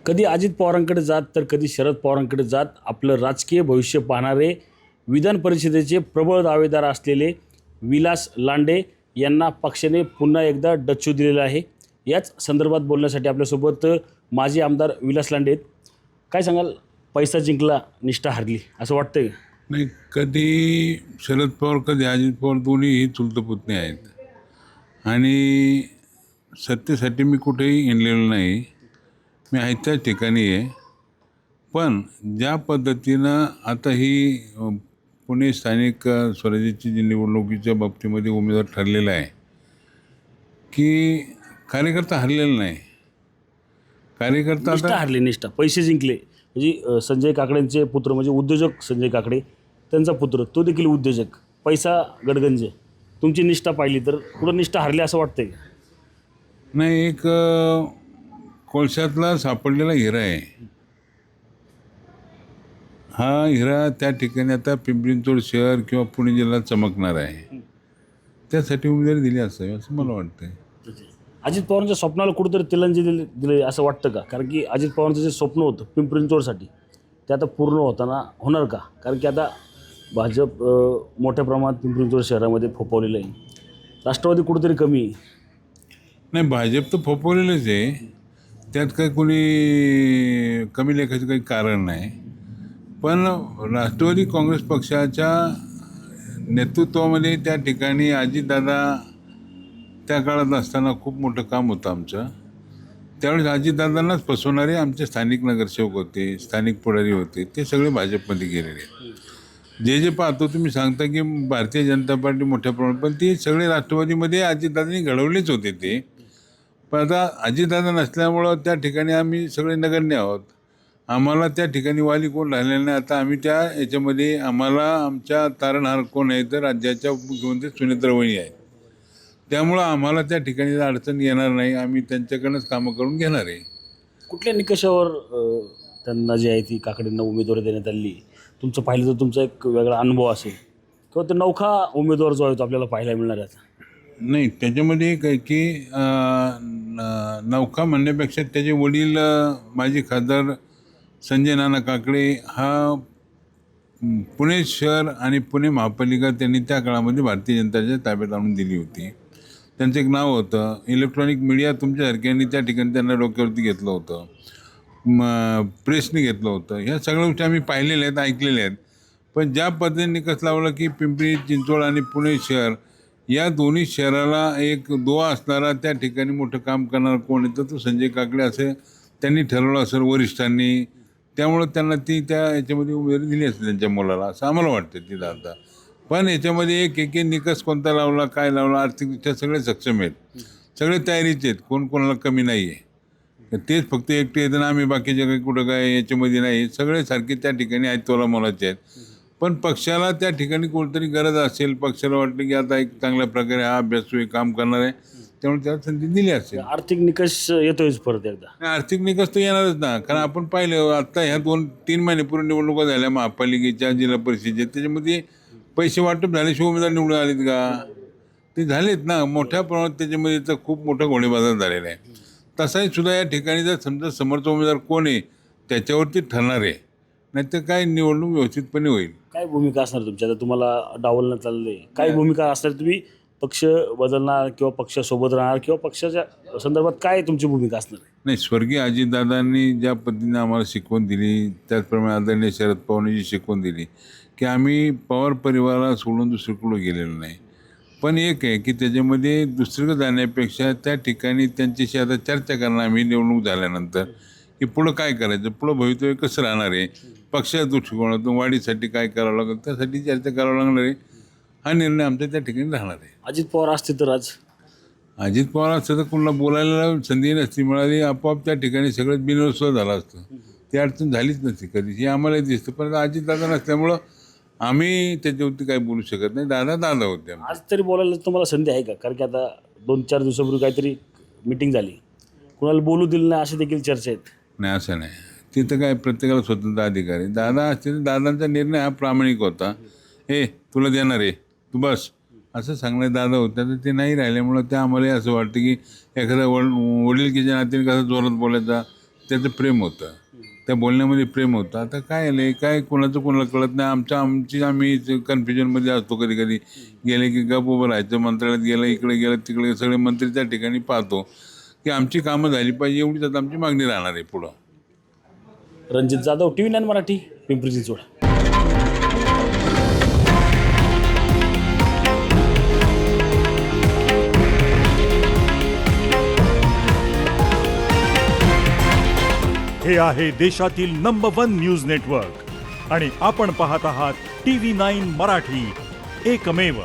कधी अजित पवारांकडे जात तर कधी शरद पवारांकडे जात आपलं राजकीय भविष्य पाहणारे विधान परिषदेचे प्रबळ दावेदार असलेले विलास लांडे यांना पक्षाने पुन्हा एकदा डच्चू दिलेला आहे. याच संदर्भात बोलण्यासाठी आपल्यासोबत माजी आमदार विलास लांडे आहेत. काय सांगाल, पैसा जिंकला निष्ठा हरली असं वाटतंय? नाही, कधी शरद पवार कधी अजित पवार दोन्ही चुलत पुतणे आहेत आणि सत्तेसाठी मी कुठेही हिंडलेलो नाही. मी आहे त्याच ठिकाणी आहे. पण ज्या पद्धतीनं आता ही पुणे स्थानिक स्वराज्याची जी निवडणुकीच्या बाबतीमध्ये उमेदवार ठरलेला आहे की कार्यकर्ता हरलेला नाही. कार्यकर्ता निष्ठा आता हरली, निष्ठा. पैसे जिंकले म्हणजे संजय काकडेंचे पुत्र म्हणजे उद्योजक संजय काकडे, त्यांचा पुत्र तो देखील उद्योजक, पैसा गडगंज. तुमची निष्ठा पाहिली तर कुठं निष्ठा हरली असं वाटतंय? नाही, एक कोळशातला सापडलेला हिरा आहे. हा हिरा त्या ठिकाणी आता पिंपरी चिंचवड शहर किंवा पुणे जिल्हा चमकणार आहे. त्यासाठी उमेदवारी दिली असावी असं मला वाटतंय. अजित पवारांच्या स्वप्नाला कुठंतरी तिलांजली दिले असं वाटतं का? कारण की अजित पवारांचं जे स्वप्न होतं पिंपरी चिंचवडसाठी ते आता पूर्ण होणार का? कारण की आता भाजप मोठ्या प्रमाणात पिंपरी चिंचवड शहरामध्ये फोफवलेलं आहे. राष्ट्रवादी कुठंतरी कमी आहे. नाही, भाजप तर फोपवलेलंच आहे. त्यात काही कोणी कमी लेखाचं काही कारण नाही. पण राष्ट्रवादी काँग्रेस पक्षाच्या नेतृत्वामध्ये त्या ठिकाणी अजितदादा त्या काळात असताना खूप मोठं काम होतं आमचं. त्यावेळेस अजितदादांनाच फसवणारे आमचे स्थानिक नगरसेवक होते, स्थानिक पुढारी होते, ते सगळे भाजपमध्ये गेलेले. जे पाहतो तुम्ही सांगता की भारतीय जनता पार्टी मोठ्या प्रमाणात, पण ते सगळे राष्ट्रवादीमध्ये अजितदादांनी घडवलेच होते ते. पण आता अजितदादा नसल्यामुळं त्या ठिकाणी आम्ही सगळे नगण्य आहोत. आम्हाला त्या ठिकाणी वाली कोण राहिलेलं नाही. आता आम्ही त्या याच्यामध्ये आम्हाला आमच्या तारणहार कोण आहे तर राज्याच्या मुख्यमंत्री सुनेत्रावणी आहेत. त्यामुळं आम्हाला त्या ठिकाणी अडचण येणार नाही. आम्ही त्यांच्याकडनंच कामं करून घेणार आहे. कुठल्या निकषावर त्यांना जी आहे ती काकडेंना उमेदवारी देण्यात आली? तुमचं पाहिलं तर तुमचा एक वेगळा अनुभव असेल किंवा तो नौखा उमेदवार जो आहे तो आपल्याला पाहायला मिळणार आहे. नाही, त्याच्यामध्ये एक आहे की नौका म्हणण्यापेक्षा त्याचे वडील माजी खासदार संजय नाना काकडे हा पुणे शहर आणि पुणे महापालिका त्यांनी त्या काळामध्ये भारतीय जनताच्या ताब्यात आणून दिली होती. त्यांचं एक नाव होतं. इलेक्ट्रॉनिक मीडिया तुमच्यासारख्यांनी त्या ठिकाणी त्यांना डोक्यावरती घेतलं होतं, प्रेसने घेतलं होतं. ह्या सगळ्या गोष्टी आम्ही पाहिलेल्या आहेत, ऐकलेल्या आहेत. पण ज्या पद्धतीने निकष लावला की पिंपरी चिंचवड आणि पुणे शहर या दोन्ही शहराला एक दुवा असणारा त्या ठिकाणी मोठं काम करणारा कोण येतं तो संजय काकडे असे त्यांनी ठरवलं असेल वरिष्ठांनी. त्यामुळं त्यांना ती त्या याच्यामध्ये उमेदवारी दिली असेल त्यांच्या मुलाला असं आम्हाला वाटतं ती आता. पण याच्यामध्ये एक निकष कोणता लावला, काय लावला, आर्थिकदृष्ट्या सगळे सक्षम आहेत, सगळे तयारीचे आहेत, कोण कोणाला कमी नाही आहे. तेच फक्त एकटे येतं ना, आम्ही बाकीचे काही कुठं काय याच्यामध्ये नाही. सगळे सारखे त्या ठिकाणी आहेत, तोला मोलाचे आहेत. पण पक्षाला त्या ठिकाणी कोणतरी गरज असेल, पक्षाला वाटलं की आता एक चांगल्या प्रकारे हा अभ्यासू काम करणार आहे, त्यामुळे त्याला संधी दिली असेल. आर्थिक निकष येतोयच परत एकदा. नाही, आर्थिक निकष तर येणारच ना. कारण आपण पाहिलं आता ह्या 2-3 महिन्यापूर्वी निवडणुका झाल्या महापालिकेच्या, जिल्हा परिषदेच्या, त्याच्यामध्ये पैसे वाटप झाल्याशिवाय उमेदवार निवडून आलेत का? ते झालेत ना. मोठ्या प्रमाणात त्याच्यामध्ये तर खूप मोठा घोडेबाजार झालेला आहे. तसाही सुद्धा या ठिकाणी जर समजा समोरचा उमेदवार कोण आहे त्याच्यावरती ठरणार आहे, नाहीतर काय निवडणूक व्यवस्थितपणे होईल. काय भूमिका असणार तुमची? आता तुम्हाला डावलण्यात चाललंय, काय भूमिका असणार? तुम्ही पक्ष बदलणार किंवा पक्षासोबत राहणार किंवा पक्षाच्या संदर्भात काय तुमची भूमिका असणार? नाही, स्वर्गीय अजितदादांनी ज्या पद्धतीने आम्हाला शिकवण दिली, त्याचप्रमाणे आदरणीय शरद पवारांनी जी शिकवण दिली की आम्ही पवार परिवाराला सोडून दुसरीकडे गेलेलो नाही. पण एक आहे की त्याच्यामध्ये दुसरीकडे जाण्यापेक्षा त्या ठिकाणी त्यांच्याशी आता चर्चा करणार आम्ही निवडणूक झाल्यानंतर की पुढं काय करायचं, पुढं भवितव्य कसं राहणार आहे, पक्षाच्या दृष्टिकोनातून वाढीसाठी काय करावं लागेल, त्यासाठी चर्चा करावं लागणार आहे. हा निर्णय आमचा त्या ठिकाणी राहणार आहे. अजित पवार असते तर आज अजित पवार असतं तर कोणाला बोलायला संधी नसती मिळाली, आपोआप त्या ठिकाणी सगळं बिनवस्त झालं असतं. ती अडचण झालीच नसती कधी, हे आम्हालाही दिसतं. पण अजितदादा नसल्यामुळं आम्ही त्याच्यावरती काही बोलू शकत नाही. दादा होते. आज तरी बोलायला तुम्हाला संधी आहे का? कारण की आता 2-4 दिवसापूर्वी काहीतरी मिटिंग झाली, कुणाला बोलू दिलं नाही असे देखील चर्चा आहेत. नाही, असं नाही. तिथं काय प्रत्येकाला स्वतंत्र अधिकार आहे. दादा असते तर दादांचा निर्णय हा प्रामाणिक होता. हे तुला देणार आहे, तू बस असं सांगणारे दादा होते. तर ते नाही राहिल्यामुळं ते आम्हाला असं वाटतं की एखादा वडिलकीच्या नात्याने कसा जोरात बोलायचा, त्याचं प्रेम होतं, त्या बोलण्यामध्ये प्रेम होतं. आता काय आलं काय कोणाचं कोणाला कळत नाही. आम्ही कन्फ्युजनमध्ये असतो कधी कधी. गेले की गप उभं राहायचं, मंत्रालयात गेलं इकडे गेलं तिकडे, सगळे मंत्री त्या ठिकाणी पाहतो की आमची कामं झाली पाहिजे, एवढीच आता आमची मागणी राहणार आहे पुढं. रणजित जाधव, TV9 मराठी, पिंपरी चिंचवड. हे आहे देशातील नंबर 1 न्यूज नेटवर्क आणि आपण पाहत आहात TV9 मराठी, एकमेव.